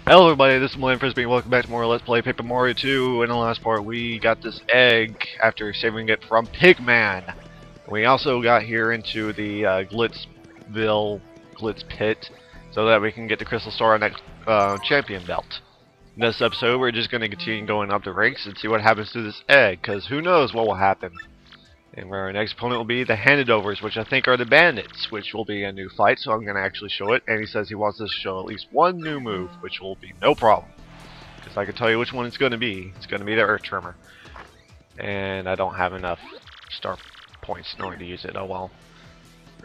Hello everybody, this is milleniumfrisbee and welcome back to more Let's Play Paper Mario 2. In the last part we got this egg after saving it from Pigman. We also got here into the Glitz Pit so that we can get the Crystal Star on that champion belt. In this episode we're just going to continue going up the ranks and see what happens to this egg, because who knows what will happen. And our next opponent will be the Handed Overs, which I think are the Bandits, which will be a new fight, so I'm going to actually show it. And he says he wants us to show at least one new move, which will be no problem. Because I can tell you which one it's going to be. It's going to be the Earth Tremor. And I don't have enough star points in order to use it. Oh well.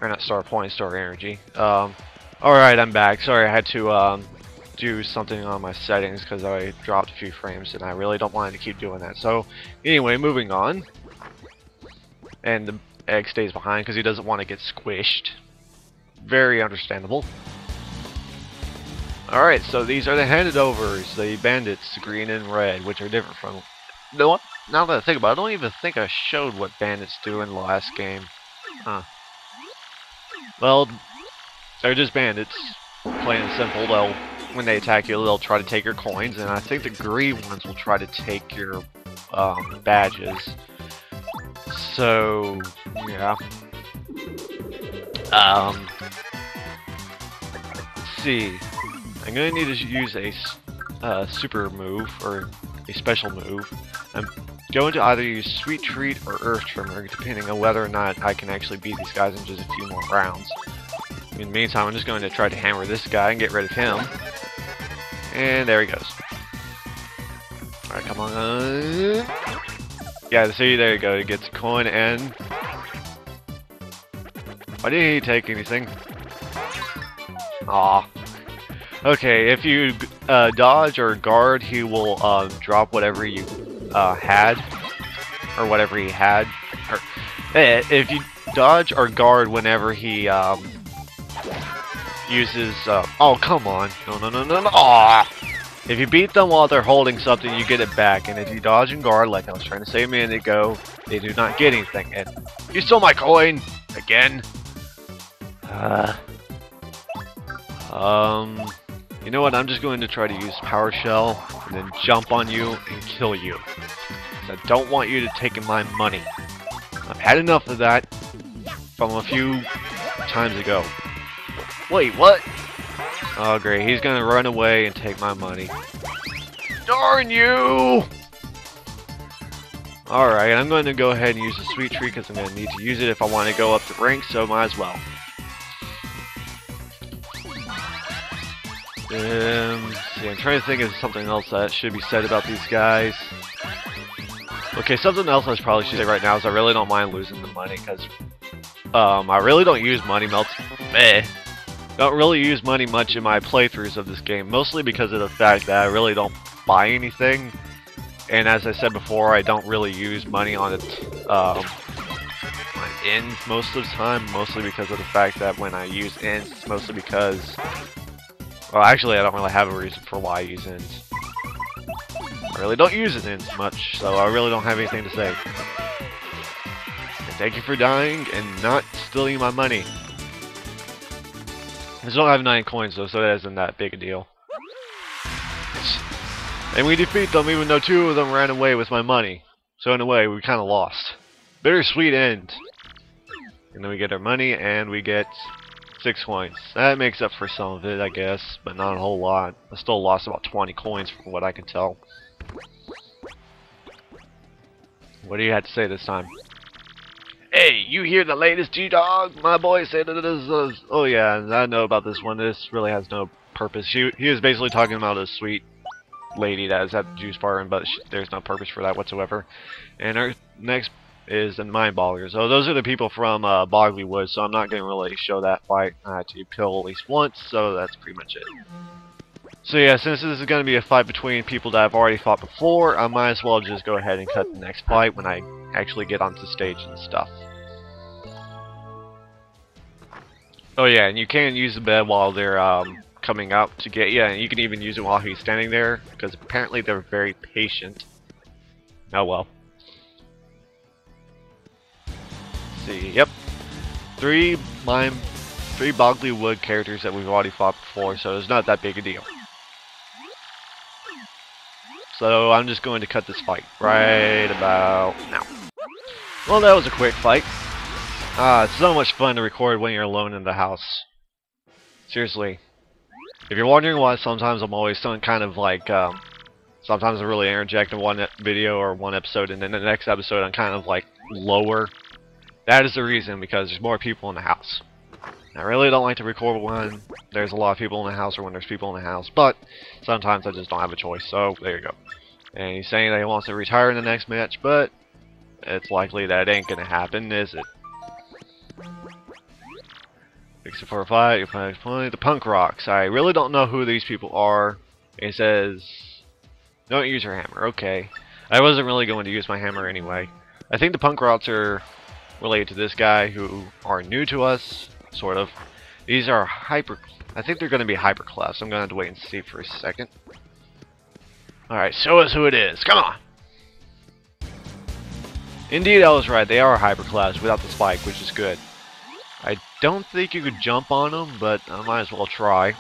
Or not star points, star energy. Alright, I'm back. Sorry, I had to do something on my settings because I dropped a few frames, and I really don't want to keep doing that. So, anyway, moving on. And the egg stays behind because he doesn't want to get squished. Very understandable. Alright, so these are the Handed Overs, the Bandits, green and red, which are different from... You know what? Now that I think about it, I don't even think I showed what Bandits do in the last game. Huh. Well, they're just Bandits. Plain and simple. When they attack you, they'll try to take your coins, and I think the green ones will try to take your badges. So, yeah. Let's see. I'm gonna need to use a super move, or a special move. I'm going to either use Sweet Treat or Earth Tremor, depending on whether or not I can actually beat these guys in just a few more rounds. In the meantime, I'm just going to try to hammer this guy and get rid of him. And there he goes. Alright, come on. Yeah, see, there you go. He gets a coin, and why didn't he take anything? Aw. Okay, if you dodge or guard, he will drop whatever you had, or whatever he had. Or, if you dodge or guard whenever he uses. Oh, come on! No! Aw. If you beat them while they're holding something, you get it back. And if you dodge and guard, like I was trying to say a minute ago, they do not get anything. And you stole my coin! Again! You know what? I'm just going to try to use Power Shell, and then jump on you and kill you. I don't want you to take my money. I've had enough of that from a few times ago. Wait, what? Oh great, he's gonna run away and take my money. Darn you! Alright, I'm going to go ahead and use the Sweet Treat because I'm going to need to use it if I want to go up the rank, so might as well. See, I'm trying to think of something else that should be said about these guys. Okay, something else I probably should say right now is I really don't mind losing the money because I really don't use money melts. Don't really use money much in my playthroughs of this game, mostly because of the fact that I really don't buy anything, and as I said before, I don't really use money on ends most of the time, mostly because of the fact that when I use ends, it's mostly because, well, actually I don't really have a reason for why I use ends. I really don't use ends much, so I really don't have anything to say. And thank you for dying and not stealing my money. I still have 9 coins though, so that isn't that big a deal. And we defeat them even though 2 of them ran away with my money. So in a way, we kind of lost. Bittersweet end. And then we get our money and we get 6 coins. That makes up for some of it, I guess, but not a whole lot. I still lost about 20 coins from what I can tell. What do you have to say this time? Hey, you hear the latest G-Dog? My boy said that it is, oh yeah, I know about this one. This really has no purpose. He was basically talking about a sweet lady that is at the juice bar, but there's no purpose for that whatsoever. And our next is the Mind Boggers. Oh, those are the people from Bogley Woods, so I'm not going to really show that fight. I had to kill at least once, so that's pretty much it. So yeah, since this is going to be a fight between people that I've already fought before, I might as well just go ahead and cut the next fight when I actually get onto stage and stuff. Oh yeah, and you can use the bed while they're coming out to get you, and you can even use it while he's standing there, because apparently they're very patient. Oh well. Let's see, yep. 3 Bogley Wood characters that we've already fought before, so it's not that big a deal. So I'm just going to cut this fight right about now. Well, that was a quick fight. It's so much fun to record when you're alone in the house. Seriously. If you're wondering why sometimes I'm always some kind of like, sometimes I really interject in one video or one episode, and then the next episode I'm kind of like lower. That is the reason, because there's more people in the house. I really don't like to record when there's a lot of people in the house or when there's people in the house, but sometimes I just don't have a choice, so there you go. And he's saying that he wants to retire in the next match, but it's likely that ain't gonna happen, is it? 64-5, you're playing the punk rocks. I really don't know who these people are. It says, don't use your hammer. Okay. I wasn't really going to use my hammer anyway. I think the punk rocks are related to this guy who are new to us, sort of. These are I think they're going to be hyper class. I'm going to have to wait and see for a second. Alright, show us who it is. Come on! Indeed, I was right. They are hyper class without the spike, which is good. I don't think you could jump on them, but I might as well try.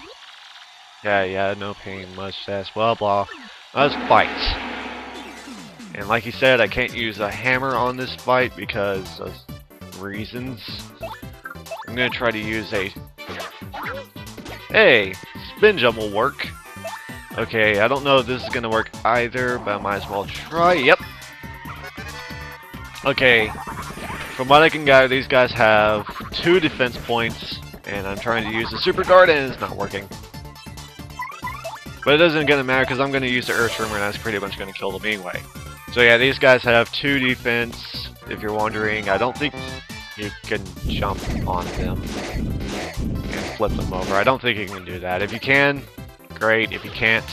Yeah, no pain, mustache, blah blah. Let's fight. And like he said, I can't use a hammer on this fight because of reasons. I'm gonna try to use a... Hey! Spin jump will work. Okay, I don't know if this is gonna work either, but I might as well try. Yep! Okay. From what I can gather, these guys have 2 defense points, and I'm trying to use the super guard and it's not working. But it doesn't gonna matter because I'm gonna use the earth tremor and that's pretty much gonna kill them anyway. So yeah, these guys have 2 defense. If you're wondering, I don't think you can jump on them and flip them over. I don't think you can do that. If you can, great. If you can't,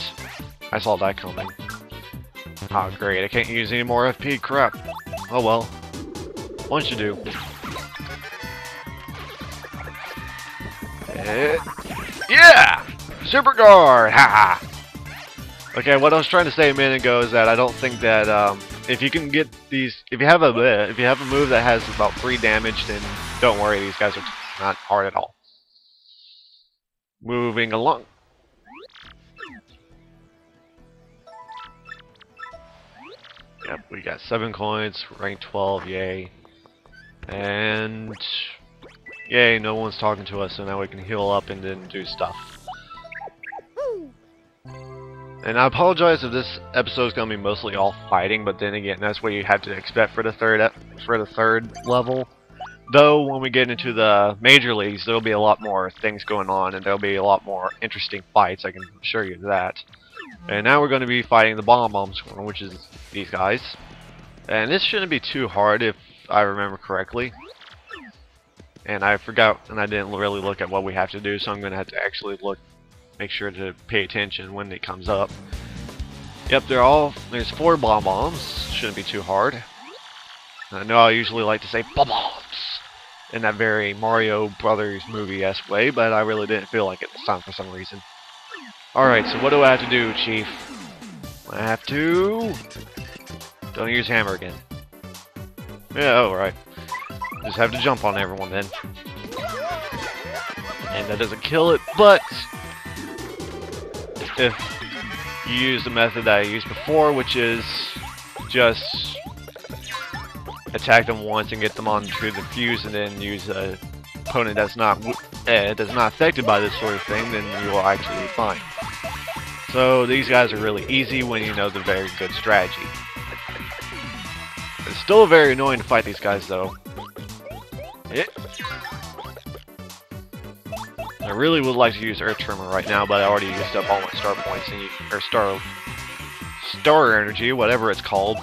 I saw that coming. Oh great, I can't use any more FP, crap. Oh well. What you do? Yeah! Super guard! Haha! Okay, what I was trying to say a minute ago is that I don't think that if you can get these, if you have a move that has about 3 damage, then don't worry, these guys are not hard at all. Moving along. Yep, we got 7 coins, rank 12, yay. And yay, no one's talking to us, so now we can heal up and then do stuff. And I apologize if this episode is going to be mostly all fighting, but then again, that's what you have to expect for the third level. Though when we get into the major leagues, there'll be a lot more things going on, and there'll be a lot more interesting fights. I can assure you that. And now we're going to be fighting the bomb squad, which is these guys. And this shouldn't be too hard if I remember correctly. And I forgot, and I didn't really look at what we have to do, so I'm going to have to actually make sure to pay attention when it comes up. Yep, there's 4 bombs. Shouldn't be too hard. I know I usually like to say bombs in that very Mario Brothers movie-esque way, but I really didn't feel like it this time for some reason. Alright, so what do I have to do, Chief? I have to... Don't use hammer again. Yeah, alright. Just have to jump on everyone then. And that doesn't kill it, but... if you use the method that I used before, which is just attack them once and get them onto the fuse, and then use an opponent that's not affected by this sort of thing, then you will actually be fine. So these guys are really easy when you know the very good strategy. It's still very annoying to fight these guys though. I really would like to use Earth Tremor right now, but I already used up all my star points or star energy, whatever it's called.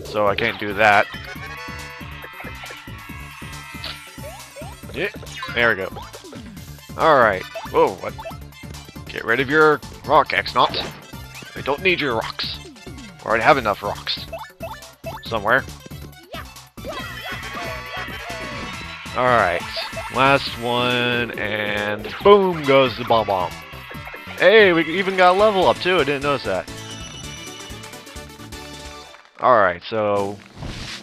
So I can't do that. Yeah, there we go. Alright. Whoa, what? Get rid of your rock, X-Naut. I don't need your rocks. I already have enough rocks. Somewhere. Alright. Last one, and boom goes the bomb. Hey, we even got a level up too, I didn't notice that. Alright, so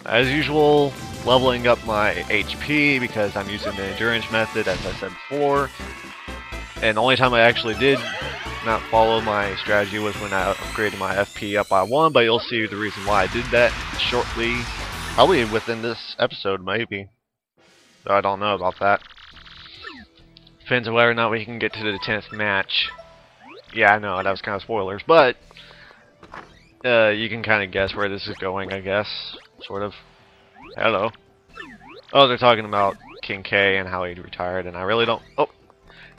as usual, leveling up my HP because I'm using the endurance method as I said before. And the only time I actually did not follow my strategy was when I upgraded my FP up by 1, but you'll see the reason why I did that shortly. Probably within this episode, maybe. So I don't know about that. Depends on whether or not we can get to the 10th match. Yeah, I know, that was kind of spoilers, but you can kind of guess where this is going, I guess. Sort of. Hello. Oh, they're talking about King K and how he retired, and I really don't... Oh!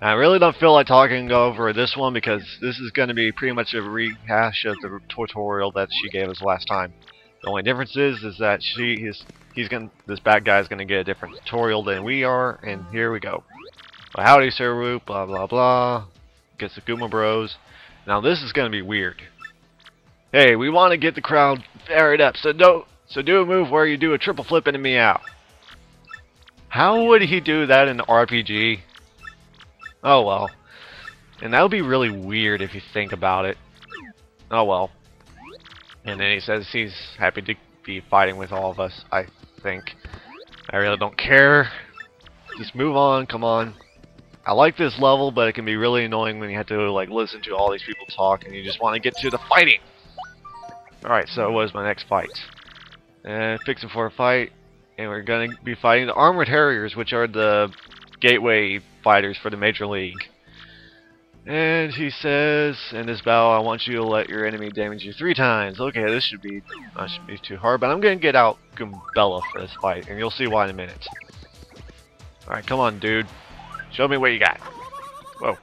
I really don't feel like talking over this one because this is going to be pretty much a rehash of the tutorial that she gave us last time. The only difference is that this bad guy's going to get a different tutorial than we are, and here we go. Well, howdy, Sir Whoop, blah blah blah. Gets the Goomba Bros. Now this is going to be weird. Hey, we want to get the crowd fired up, so do a move where you do a triple flip and a meow. How would he do that in the RPG? Oh well. And that would be really weird if you think about it. Oh well. And then he says he's happy to be fighting with all of us, I think. I really don't care. Just move on, come on. I like this level, but it can be really annoying when you have to like listen to all these people talk and you just want to get to the fighting. Alright, so what is my next fight? Fixing for a fight. And we're going to be fighting the Armored Harriers, which are the gateway fighters for the Major League. And he says, in this battle, I want you to let your enemy damage you 3 times. Okay, this should be not should be too hard, but I'm going to get out Goombella for this fight, and you'll see why in a minute. Alright, come on, dude. Show me what you got. Whoa.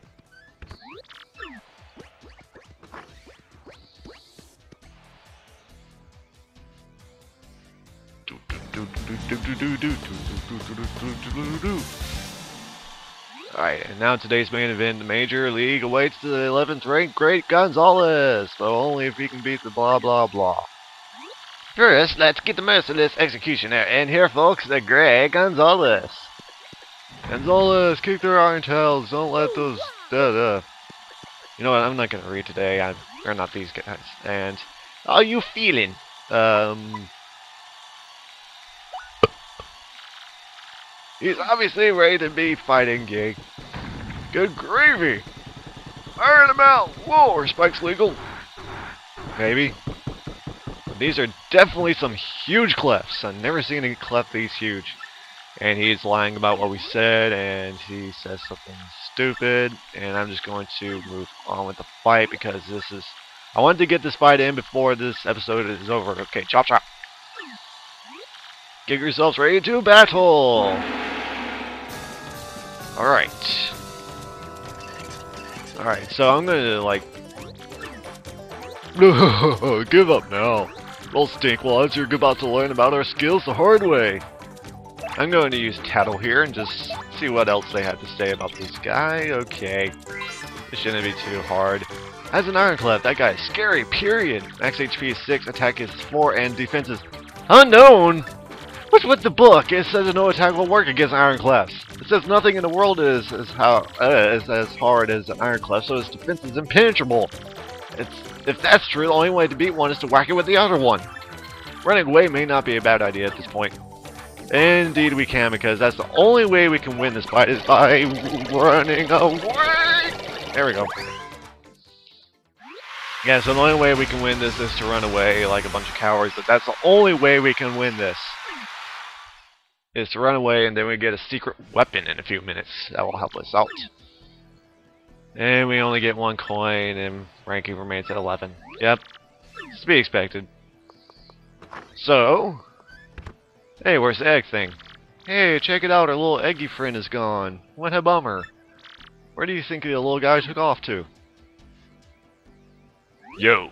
Alright, and now today's main event, the Major League awaits the 11th ranked Great Gonzalez, but only if he can beat the blah blah blah. First, let's get the merciless executioner, and here folks, the Great Gonzalez. Gonzalez, kick their iron tails, don't let those You know what, I'm not gonna read today, or not these guys. And how you feeling? He's obviously ready to be fighting gig. Good gravy! Iron him out! Whoa, are spikes legal? Maybe. But these are definitely some huge clefts. I've never seen a cleft these huge. And he's lying about what we said, and he says something stupid, and I'm just going to move on with the fight because this is... I wanted to get this fight in before this episode is over. Okay, chop chop. Get yourselves ready to battle! Alright. Alright, so I'm gonna, like... Give up now. Well, stinkwads, you're about to learn about our skills the hard way. I'm going to use Tattle here and just see what else they have to say about this guy. Okay. It shouldn't be too hard. As an Iron Clef, that guy is scary, period. Max HP is 6, attack is 4, and defense is unknown! What's with the book? It says no attack will work against Iron Clefs. It says nothing in the world is as hard as an Iron Clef, so its defense is impenetrable. If that's true, the only way to beat one is to whack it with the other one. Running away may not be a bad idea at this point. Indeed we can, because that's the only way we can win this fight is by running away! There we go. Yeah, so the only way we can win this is to run away like a bunch of cowards, but that's the only way we can win this. Is to run away, and then we get a secret weapon in a few minutes. That will help us out. And we only get 1 coin, and ranking remains at 11. Yep. It's to be expected. So... Hey, where's the egg thing? Hey, check it out, our little eggy friend is gone. What a bummer. Where do you think the little guy took off to? Yo.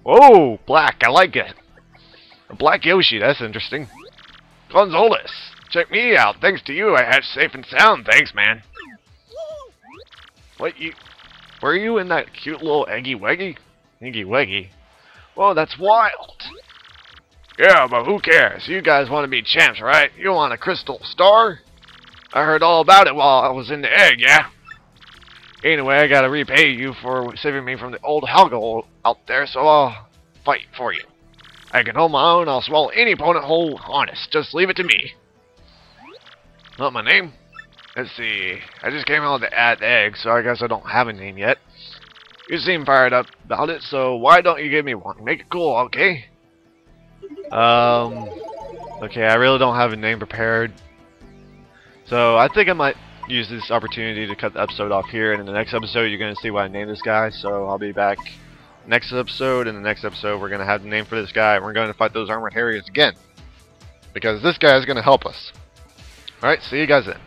Whoa, black, I like it. A black Yoshi, that's interesting. Gonzalez, check me out. Thanks to you, I hatched safe and sound. Thanks, man. What, were you in that cute little eggy weggy? Eggy weggy? Whoa, that's wild. Yeah, but who cares? You guys want to be champs, right? You want a crystal star? I heard all about it while I was in the egg, yeah? Anyway, I gotta repay you for saving me from the old hellhole out there, so I'll fight for you. I can hold my own, I'll swallow any opponent whole, honest. Just leave it to me. What, my name? Let's see. I just came out to add eggs, so I guess I don't have a name yet. You seem fired up about it, so why don't you give me one? Make it cool, okay? Okay, I really don't have a name prepared. So I think I might use this opportunity to cut the episode off here, and in the next episode you're going to see what I named this guy, so I'll be back next episode. In the next episode we're going to have the name for this guy, and we're going to fight those armored harriers again. Because this guy is going to help us. Alright, see you guys then.